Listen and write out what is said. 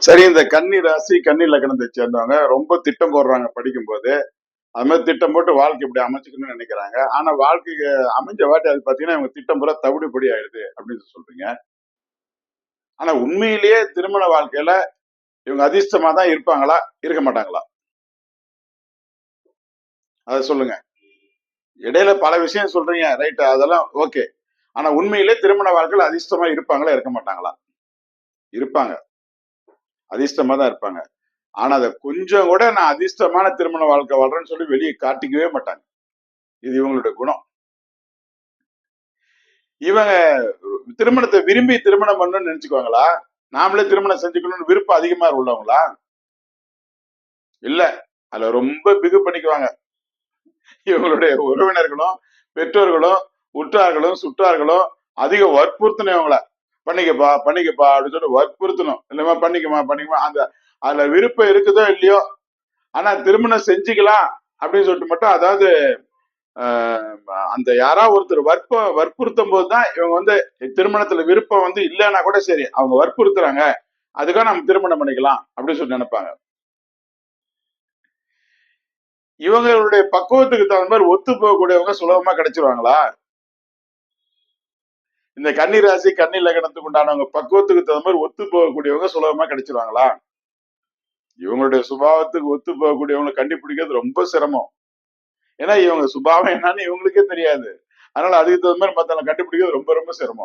சரி, இந்த கன்னி ராசி, கன்னி லக்னத்தை சேர்ந்தவங்க ரொம்ப திட்டம் போடுறாங்க படிக்கும்போது. அது மாதிரி திட்டம் போட்டு வாழ்க்கை இப்படி அமைச்சுக்கணும்னு நினைக்கிறாங்க. ஆனா வாழ்க்கைக்கு அமைஞ்ச வாட்டி அது பாத்தீங்கன்னா, இவங்க திட்டம் பூரா தவிடுபடி ஆயிடுது அப்படின்னு சொல்றீங்க. ஆனா உண்மையிலேயே திருமண வாழ்க்கையில இவங்க அதிர்ஷ்டமா தான் இருப்பாங்களா? இருக்க மாட்டாங்களா? அத சொல்லுங்க. இடையில பல விஷயம் சொல்றீங்க. ரைட், அதெல்லாம் ஓகே. ஆனா உண்மையிலே திருமண வாழ்க்கையில அதிர்ஷ்டமா இருப்பாங்களா? இருக்க மாட்டாங்களா? இருப்பாங்க. அதிர்ஷ்டமா தான் இருப்பாங்க. ஆனா அத கொஞ்சம் கூட நான் அதிர்ஷ்டமான திருமண வாழ்க்கை வாழ்றேன்னு சொல்லி வெளிய காட்டிக்கவே மாட்டாங்க. இது இவங்களுடைய குணம். இவங்க திருமணத்தை விரும்பி திருமணம் பண்ணணும்னு நினைச்சுக்குவாங்களா? நாமளே திருமணம் செஞ்சுக்கணும்னு விருப்பம் அதிகமா உள்ளவங்களா? இல்ல. அதுல ரொம்ப பிகு பண்ணிக்குவாங்க. இவங்களுடைய உறவினர்களும், பெற்றோர்களும், உற்றார்களும், சுற்றார்களும் அதிகம் வற்புறுத்தணும் இவங்கள. பண்ணிக்கப்பா, பண்ணிக்கப்பா அப்படின்னு சொல்லி வற்புறுத்தணும். இல்லம்மா பண்ணிக்கம்மா, பண்ணிக்கம்மா. அந்த அதுல விருப்பம் இருக்குதோ இல்லையோ, ஆனா திருமணம் செஞ்சுக்கலாம் அப்படின்னு சொல்லிட்டு மட்டும் அதாவது அந்த யாராவது ஒருத்தர் வற்புறுத்தும் போதுதான் இவங்க வந்து திருமணத்துல விருப்பம் வந்து இல்லைன்னா கூட சரி, அவங்க வற்புறுத்துறாங்க, அதுக்காக நம்ம திருமணம் பண்ணிக்கலாம் அப்படின்னு சொல்லி நினைப்பாங்க. இவங்களுடைய பக்குவத்துக்கு தகுந்த மாதிரி ஒத்து போகக்கூடியவங்க சுலபமா கிடைச்சிருவாங்களா? இந்த கன்னி ராசி, கன்னி லக்னத்துக்கு உண்டானவங்க பக்குவத்துக்கு தகுந்த மாதிரி ஒத்து போகக்கூடியவங்க சுலபமா கிடைச்சிருவாங்களா? இவங்களுடைய சுபாவத்துக்கு ஒத்து போகக்கூடியவங்களை கண்டுபிடிக்கிறது ரொம்ப சிரமம். ஏன்னா இவங்க சுபாவம் என்னன்னு இவங்களுக்கே தெரியாது. அதனால அதுக்கு தகுந்த மாதிரி மத்தவங்க கண்டுபிடிக்கிறது ரொம்ப ரொம்ப சிரமம்.